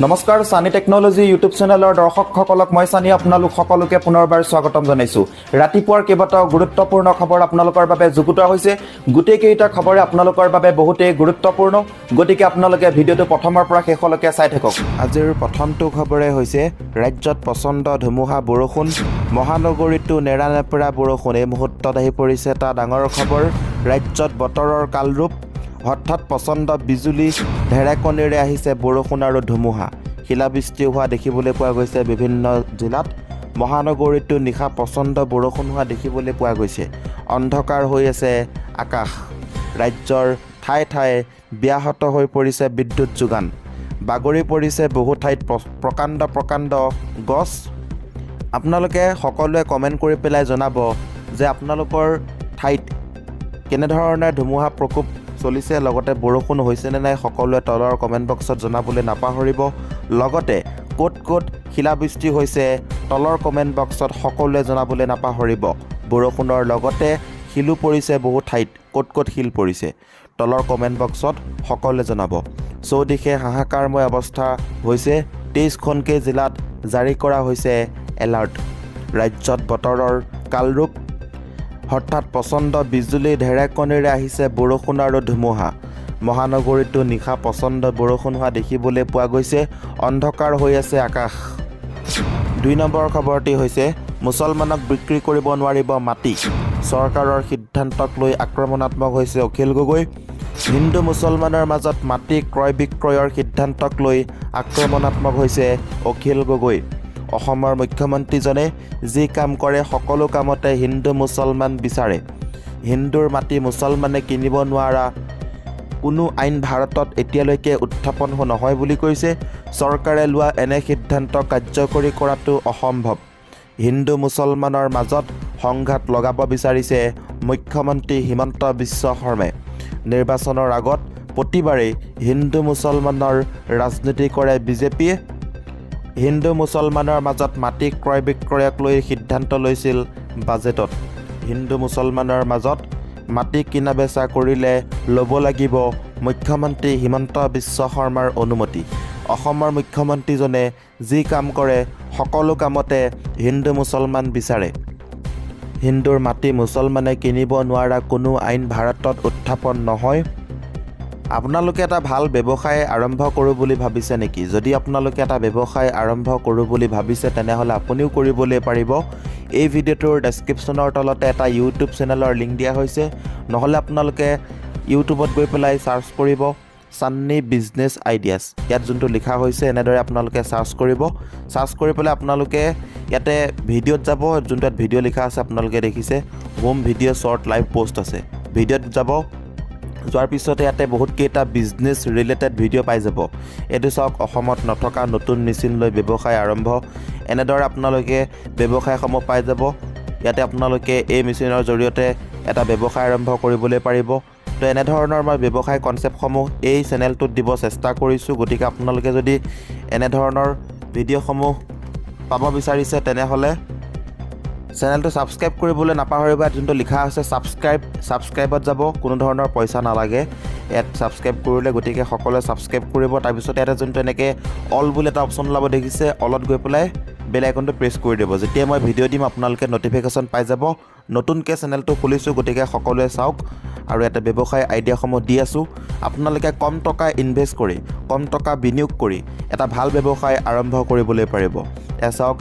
নমস্কাৰ সানি technology YouTube চেনেলৰ দৰ্শকসকলক মই সানি আপোনালোক সকলোকে পুনৰবাৰ স্বাগতম জনাইছো। ৰাতিপুৱাৰ কেইবাটাও গুৰুত্বপূৰ্ণ খবৰ আপোনালোকৰ বাবে যুগুতোৱা হৈছে। গোটেইকেইটা খবৰে আপোনালোকৰ বাবে বহুতেই গুৰুত্বপূৰ্ণ, গতিকে আপোনালোকে ভিডিঅ'টো প্ৰথমৰ পৰা শেষলৈকে চাই থাকক। আজিৰ প্ৰথমটো খবৰে হৈছে ৰাজ্যত প্ৰচণ্ড ধুমুহা বৰষুণ, মহানগৰীতো নেৰানেপেৰা বৰষুণ। এই মুহূৰ্তত আহি পৰিছে এটা ডাঙৰ খবৰ। ৰাজ্যত বতৰৰ কালৰূপ, হঠাৎ প্ৰচণ্ড বিজুলী ঢেৰেকনিৰে আহিছে বৰষুণ আৰু ধুমুহা। শিলাবৃষ্টি হোৱা দেখিবলৈ পোৱা গৈছে বিভিন্ন জিলাত। মহানগৰীতো নিশা প্ৰচণ্ড বৰষুণ হোৱা দেখিবলৈ পোৱা গৈছে। অন্ধকাৰ হৈ আছে আকাশ। ৰাজ্যৰ ঠায়ে ঠায়ে ব্যাহত হৈ পৰিছে বিদ্যুৎ যোগান। বাগৰি পৰিছে বহু ঠাইত প্ৰকাণ্ড গছ। আপোনালোকে সকলোৱে কমেণ্ট কৰি পেলাই জনাব যে আপোনালোকৰ ঠাইত কেনেধৰণে ধুমুহা প্ৰকোপ চলিছে, লগতে বৰষুণ হৈছেনে নাই সকলোৱে তলৰ কমেণ্ট বক্সত জনাবলৈ নাপাহৰিব। লগতে ক'ত ক'ত শিলাবৃষ্টি হৈছে তলৰ কমেণ্ট বক্সত সকলোৱে জনাবলৈ নাপাহৰিব। বৰষুণৰ লগতে শিলো পৰিছে বহু ঠাইত, ক'ত ক'ত শিল পৰিছে তলৰ কমেণ্ট বক্সত সকলোৱে জনাব। চৌদিশে হাহাকাৰময় অৱস্থা হৈছে। 23খনকৈ জিলাত জাৰি কৰা হৈছে এলাৰ্ট। ৰাজ্যত বতৰৰ কালৰূপ, হঠাৎ প্ৰচণ্ড বিজুলী ঢেৰেকনিৰে আহিছে বৰষুণ আৰু ধুমুহা। মহানগৰীতো নিশা প্ৰচণ্ড বৰষুণ হোৱা দেখিবলৈ পোৱা গৈছে। অন্ধকাৰ হৈ আছে আকাশ। 2 নম্বৰ খবৰটি হৈছে মুছলমানক বিক্ৰী কৰিব নোৱাৰিব মাটি। চৰকাৰৰ সিদ্ধান্তক লৈ আক্ৰমণাত্মক হৈছে অখিল গগৈ। হিন্দু মুছলমানৰ মাজত মাটি ক্ৰয় বিক্ৰয়ৰ সিদ্ধান্তক লৈ আক্ৰমণাত্মক হৈছে অখিল গগৈ। অসমৰ মুখ্যমন্ত্ৰীজনে যি কাম কৰে সকলো কামতে হিন্দু মুছলমান বিচাৰে। হিন্দুৰ মাটি মুছলমানে কিনিব নোৱাৰা কোনো আইন ভাৰতত এতিয়ালৈকে উত্থাপন নহয় বুলি কৈছে। চৰকাৰে লোৱা এনে সিদ্ধান্ত কাৰ্যকৰী কৰাটো অসম্ভৱ। হিন্দু মুছলমানৰ মাজত সংঘাত লগাব বিচাৰিছে মুখ্যমন্ত্ৰী হিমন্ত বিশ্ব শৰ্মাই। নিৰ্বাচনৰ আগত প্ৰতিবাৰেই হিন্দু মুছলমানৰ ৰাজনীতি কৰে বিজেপিয়ে। হিন্দু মুছলমানৰ মাজত মাটি ক্ৰয় বিক্ৰয়ক লৈ সিদ্ধান্ত লৈছিল বাজেটত। হিন্দু মুছলমানৰ মাজত মাটি কিনা বেচা কৰিলে ল'ব লাগিব মুখ্যমন্ত্ৰী হিমন্ত বিশ্ব শৰ্মাৰ অনুমতি। অসমৰ মুখ্যমন্ত্ৰীজনে যি কাম কৰে সকলো কামতে হিন্দু মুছলমান বিচাৰে। হিন্দুৰ মাটি মুছলমানে কিনিব নোৱাৰা কোনো আইন ভাৰতত উত্থাপন নহয়। আপোনালোকে এটা ভাল ব্যৱসায় আৰম্ভ কৰোঁ বুলি ভাবিছে নেকি? যদি আপোনালোকে এটা ব্যৱসায় আৰম্ভ কৰোঁ বুলি ভাবিছে তেনেহ'লে আপুনিও কৰিবলৈ পাৰিব। এই ভিডিঅ'টোৰ ডেছক্ৰিপশ্যনৰ তলতে এটা ইউটিউব চেনেলৰ লিংক দিয়া হৈছে, নহ'লে আপোনালোকে ইউটিউবত গৈ পেলাই চাৰ্চ কৰিব সান্নি বিজনেছ আইডিয়াছ। ইয়াত যোনটো লিখা হৈছে এনেদৰে আপোনালোকে চাৰ্চ কৰিব। চাৰ্চ কৰি পেলাই আপোনালোকে ইয়াতে ভিডিঅ'ত যাব, যোনটো ইয়াত ভিডিঅ' লিখা আছে আপোনালোকে দেখিছে home video' short live post আছে। ভিডিঅ'ত যাব, যোৱাৰ পিছতে ইয়াতে বহুতকেইটা বিজনেছ ৰিলেটেড ভিডিঅ' পাই যাব। এইটো চাওক, অসমত নথকা নতুন মেচিন লৈ ব্যৱসায় আৰম্ভ। এনেদৰে আপোনালোকে ব্যৱসায়সমূহ পাই যাব। ইয়াতে আপোনালোকে এই মেচিনৰ জৰিয়তে এটা ব্যৱসায় আৰম্ভ কৰিবলৈ পাৰিব। তো এনেধৰণৰ মই ব্যৱসায় কনচেপ্টসমূহ এই চেনেলটোত দিব চেষ্টা কৰিছোঁ। গতিকে আপোনালোকে যদি এনেধৰণৰ ভিডিঅ'সমূহ পাব বিচাৰিছে তেনেহ'লে চেনেলটো ছাবস্ক্ৰাইব কৰিবলৈ নাপাহৰিবা। যোনটো লিখা আছে ছাবস্ক্ৰাইবত যাব, কোনো ধৰণৰ পইচা নালাগে ইয়াত ছাবস্ক্ৰাইব কৰিলে। গতিকে সকলোৱে ছাবস্ক্ৰাইব কৰিব। তাৰপিছত ইয়াতে যোনটো এনেকৈ অল বুলি এটা অপশ্যন ওলাব দেখিছে, অলত গৈ পেলাই বেল আইকনটো প্ৰেছ কৰি দিব। যেতিয়া মই ভিডিঅ' দিম আপোনালোকে নটিফিকেশ্যন পাই যাব। নতুনকৈ চেনেলটো খুলিছোঁ, গতিকে সকলোৱে চাওক। আৰু ইয়াতে ব্যৱসায় আইডিয়াসমূহ দি আছোঁ। আপোনালোকে কম টকা ইনভেষ্ট কৰি, কম টকা বিনিয়োগ কৰি এটা ভাল ব্যৱসায় আৰম্ভ কৰিবলৈ পাৰিব। এয়া চাওক,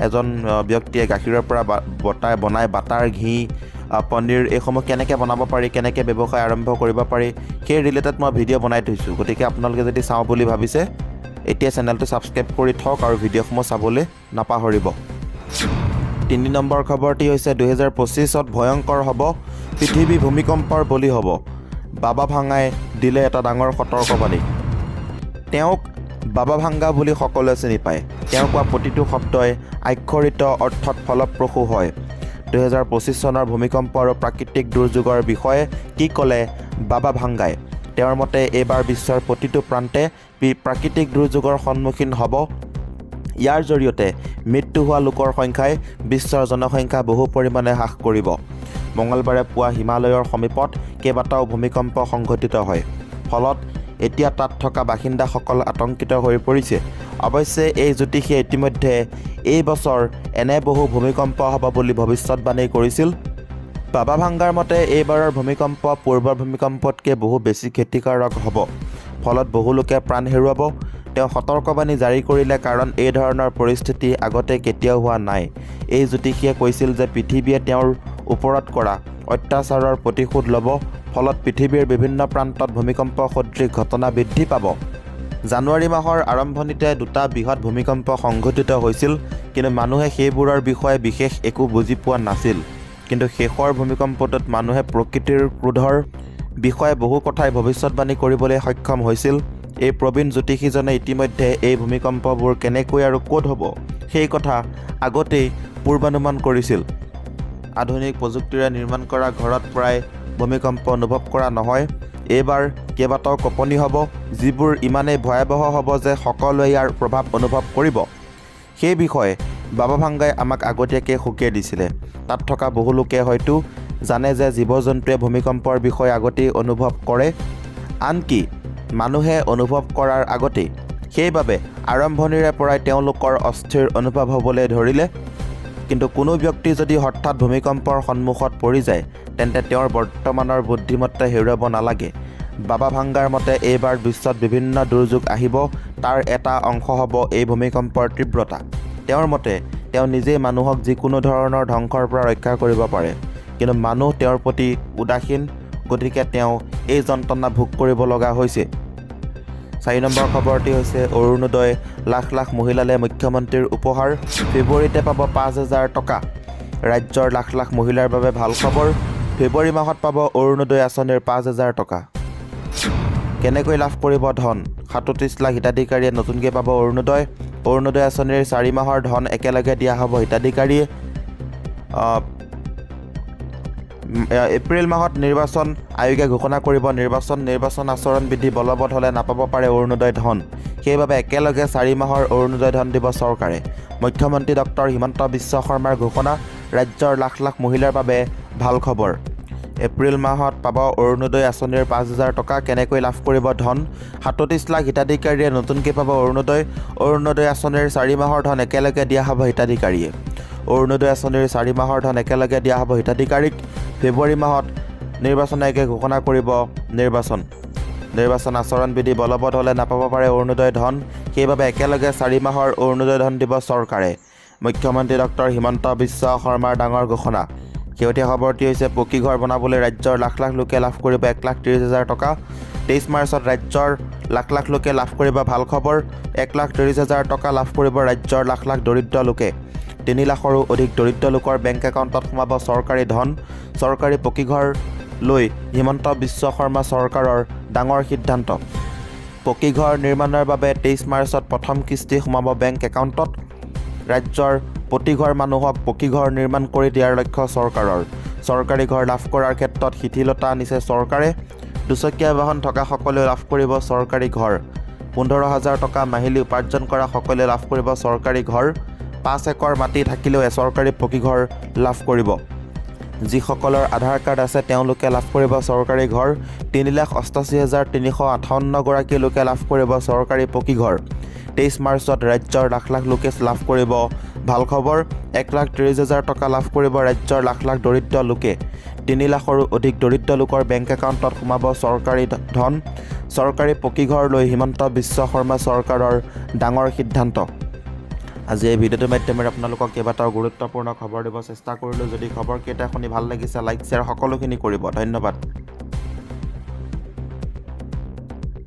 এজন ব্যক্তিয়ে গাখীৰৰ পৰা বনাই বাটাৰ, ঘি, পনীৰ এইসমূহ কেনেকৈ বনাব পাৰি, কেনেকৈ ব্যৱসায় আৰম্ভ কৰিব পাৰি, সেই ৰিলেটেড মই ভিডিঅ' বনাই থৈছোঁ। গতিকে আপোনালোকে যদি চাওঁ বুলি ভাবিছে এতিয়া চেনেলটো ছাবস্ক্ৰাইব কৰি থওক আৰু ভিডিঅ'সমূহ চাবলৈ নাপাহৰিব। 3 নম্বৰ খবৰটি হৈছে 2025ত ভয়ংকৰ হ'ব, পৃথিৱী ভূমিকম্পৰ বলি হ'ব। বাবা ভাঙ্গাই দিলে এটা ডাঙৰ সতৰ্কবাণী। তেওঁক বাবা ভাঙ্গা বুলি সকলোৱে চিনি পায়। তেওঁ কোৱা প্ৰতিটো শব্দই আক্ষৰিত অৰ্থত ফলপ্ৰসূ হয়। 2025 চনৰ ভূমিকম্প আৰু প্ৰাকৃতিক দুৰ্যোগৰ বিষয়ে কি ক'লে বাবা ভাঙ্গাই? তেওঁৰ মতে এইবাৰ বিশ্বৰ প্ৰতিটো প্ৰান্তে প্ৰাকৃতিক দুৰ্যোগৰ সন্মুখীন হ'ব। ইয়াৰ জৰিয়তে মৃত্যু হোৱা লোকৰ সংখ্যাই বিশ্বৰ জনসংখ্যা বহু পৰিমাণে হ্ৰাস কৰিব। মঙলবাৰে পুৱা হিমালয়ৰ সমীপত কেইবাটাও ভূমিকম্প সংঘটিত হয়। ফলত এতিয়া তাত থকা বাসিন্দাসকল আতংকিত হৈ পৰিছে। অৱশ্যে এই জ্যোতিষীয়ে ইতিমধ্যে এই বছৰ এনে বহু ভূমিকম্প হ'ব বুলি ভৱিষ্যতবাণী কৰিছিল। বাবা ভাংগাৰ মতে এইবাৰৰ ভূমিকম্প পূৰ্বৰ ভূমিকম্পতকৈ বহু বেছি ক্ষতিকাৰক হ'ব, ফলত বহু লোকে প্ৰাণ হেৰুৱাব। তেওঁ সতৰ্কবাণী জাৰি কৰিলে কাৰণ এই ধৰণৰ পৰিস্থিতি আগতে কেতিয়াও হোৱা নাই। এই জ্যোতিষীয়ে কৈছিল যে পৃথিৱীয়ে তেওঁৰ ওপৰত কৰা অত্যাচাৰৰ প্ৰতিশোধ ল'ব, ফলত পৃথিৱীৰ বিভিন্ন প্ৰান্তত ভূমিকম্প সদৃশ ঘটনা বৃদ্ধি পাব। জানুৱাৰী মাহৰ আৰম্ভণিতে দুটা বৃহৎ ভূমিকম্প সংঘটিত হৈছিল, কিন্তু মানুহে সেইবোৰৰ বিষয়ে বিশেষ একো বুজি পোৱা নাছিল। কিন্তু শেষৰ ভূমিকম্পটোত মানুহে প্ৰকৃতিৰ ক্ৰোধৰ বিষয়ে বহু কথাই ভৱিষ্যতবাণী কৰিবলৈ সক্ষম হৈছিল। এই প্ৰবীণ জ্যোতিষীজনে ইতিমধ্যে এই ভূমিকম্পবোৰ কেনেকৈ আৰু ক'ত হ'ব সেই কথা আগতেই পূৰ্বানুমান কৰিছিল। আধুনিক প্ৰযুক্তিৰে নিৰ্মাণ কৰা ঘৰত প্ৰায় ভূমিকম্প অনুভৱ কৰা নহয়। এইবাৰ কেইবাটাও কঁপনি হ'ব, যিবোৰ ইমানেই ভয়াৱহ হ'ব যে সকলোৱে ইয়াৰ প্ৰভাৱ অনুভৱ কৰিব। সেই বিষয়ে বাবা ভাংগাই আমাক আগতীয়াকৈ সকীয়াই দিছিলে। তাত থকা বহু লোকে হয়তো জানে যে জীৱ জন্তুৱে ভূমিকম্পৰ বিষয়ে আগতেই অনুভৱ কৰে, আনকি মানুহে অনুভৱ কৰাৰ আগতেই। সেইবাবে আৰম্ভণিৰে পৰাই তেওঁলোকৰ অস্থিৰ অনুভৱ হ'বলৈ ধৰিলে। কিন্তু কোনো ব্যক্তি যদি হঠাৎ ভূমিকম্পৰ সন্মুখত পৰি যায়, তেন্তে তেওঁৰ বৰ্তমানৰ বুদ্ধিমত্তা হেৰুৱাব নালাগে। বাবা ভাংগাৰ মতে এইবাৰ বিশ্বত বিভিন্ন দুৰ্যোগ আহিব, তাৰ এটা অংশ হ'ব এই ভূমিকম্পৰ তীব্ৰতা। তেওঁৰ মতে তেওঁ নিজেই মানুহক যিকোনো ধৰণৰ ধ্বংসৰ পৰা ৰক্ষা কৰিব পাৰে, কিন্তু মানুহ তেওঁৰ প্ৰতি উদাসীন, গতিকে তেওঁ এই যন্ত্ৰণা ভোগ কৰিব লগা হৈছে। 4 নম্বৰ খবৰটি হৈছে অৰুণোদয় লাখ লাখ মহিলালৈ মুখ্যমন্ত্ৰীৰ উপহাৰ, ফেব্ৰুৱাৰীতে পাব 5,000 টকা। ৰাজ্যৰ লাখ লাখ মহিলাৰ বাবে ভাল খবৰ, ফেব্ৰুৱাৰী মাহত পাব অৰুণোদয় আঁচনিৰ 5,000 টকা। কেনেকৈ লাভ কৰিব ধন? 37 লাখ হিতাধিকাৰীয়ে নতুনকৈ পাব অৰুণোদয়। অৰুণোদয় আঁচনিৰ 4 মাহৰ ধন একেলগে দিয়া হ'ব হিতাধিকাৰীয়ে। এপ্ৰিল মাহত নিৰ্বাচন আয়োগে ঘোষণা কৰিব নিৰ্বাচন আচৰণ বিধি বলবৎ হ'লে নাপাব পাৰে অৰুণোদয় ধন। সেইবাবে একেলগে 4 মাহৰ অৰুণোদয় ধন দিব চৰকাৰে। মুখ্যমন্ত্ৰী ডক্টৰ হিমন্ত বিশ্ব শৰ্মাৰ ঘোষণা, ৰাজ্যৰ লাখ লাখ মহিলাৰ বাবে ভাল খবৰ। এপ্ৰিল মাহত পাব অৰুণোদয় আঁচনিৰ 5,000 টকা। কেনেকৈ লাভ কৰিব ধন? 37 লাখ হিতাধিকাৰীয়ে নতুনকৈ পাব অৰুণোদয় আঁচনিৰ 4 মাহৰ ধন একেলগে দিয়া হ'ব হিতাধিকাৰীয়ে। অৰুণোদয় আঁচনিৰ 4 মাহৰ ধন একেলগে দিয়া হ'ব হিতাধিকাৰীক। ফেব্ৰুৱাৰী মাহত নিৰ্বাচন আয়োগে ঘোষণা কৰিব নিৰ্বাচন আচৰণ বিধি বলবৎ হ'লে নাপাব পাৰে অৰুণোদয় ধন। সেইবাবে একেলগে 4 মাহৰ অৰুণোদয় ধন দিব চৰকাৰে। মুখ্যমন্ত্ৰী ডক্টৰ হিমন্ত বিশ্ব শৰ্মাৰ ডাঙৰ ঘোষণা। শেহতীয়া খবৰটি হৈছে পকীঘৰ বনাবলৈ ৰাজ্যৰ লাখ লাখ লোকে লাভ কৰিব 1,30,000 টকা। 23 মাৰ্চত ৰাজ্যৰ লাখ লাখ লোকে লাভ কৰিব ভাল খবৰ। 1,30,000 টকা লাভ কৰিব ৰাজ্যৰ লাখ লাখ দৰিদ্ৰ লোকে। 3 লাখৰো অধিক দৰিদ্ৰ লোকৰ বেংক একাউণ্টত সোমাব চৰকাৰী ধন। চৰকাৰী পকীঘৰ লৈ হিমন্ত বিশ্ব শৰ্মা চৰকাৰৰ ডাঙৰ সিদ্ধান্ত। পকীঘৰ নিৰ্মাণৰ বাবে 23 মাৰ্চত প্ৰথম কিস্তি সোমাব বেংক একাউণ্টত। ৰাজ্যৰ প্ৰতিঘৰ মানুহক পকীঘৰ নিৰ্মাণ কৰি দিয়াৰ লক্ষ্য চৰকাৰৰ। চৰকাৰী ঘৰ লাভ কৰাৰ ক্ষেত্ৰত শিথিলতা আনিছে চৰকাৰে। দুচকীয়া বাহন থকা সকলোৱে লাভ কৰিব চৰকাৰী ঘৰ। 15,000 টকা মাহিলী উপাৰ্জন কৰা সকলোৱে লাভ কৰিব চৰকাৰী ঘৰ। 5 একৰ মাটি থাকিলেও চৰকাৰী পকীঘৰ লাভ কৰিব। যিসকলৰ আধাৰ কাৰ্ড আছে তেওঁলোকে লাভ কৰিব চৰকাৰী ঘৰ। 3,88,358 গৰাকী লোকে লাভ কৰিব চৰকাৰী পকীঘৰ। 23 মাৰ্চত ৰাজ্যৰ লাখ লাখ লোকে লাভ কৰিব ভাল খবৰ। 1,30,000 টকা লাভ কৰিব ৰাজ্যৰ লাখ লাখ দৰিদ্ৰ লোকে। 3 লাখৰো অধিক দৰিদ্ৰ লোকৰ বেংক একাউণ্টত সোমাব চৰকাৰী ধন। চৰকাৰী পকীঘৰ লৈ হিমন্ত বিশ্ব শৰ্মা চৰকাৰৰ ডাঙৰ সিদ্ধান্ত। আজি এই ভিডিঅ'টোৰ মাধ্যমেৰে আপোনালোকক কেইবাটাও গুৰুত্বপূৰ্ণ খবৰ দিব চেষ্টা কৰিলোঁ। যদি খবৰকেইটা শুনি ভাল লাগিছে, লাইক শ্বেয়াৰ সকলোখিনি কৰিব। ধন্যবাদ।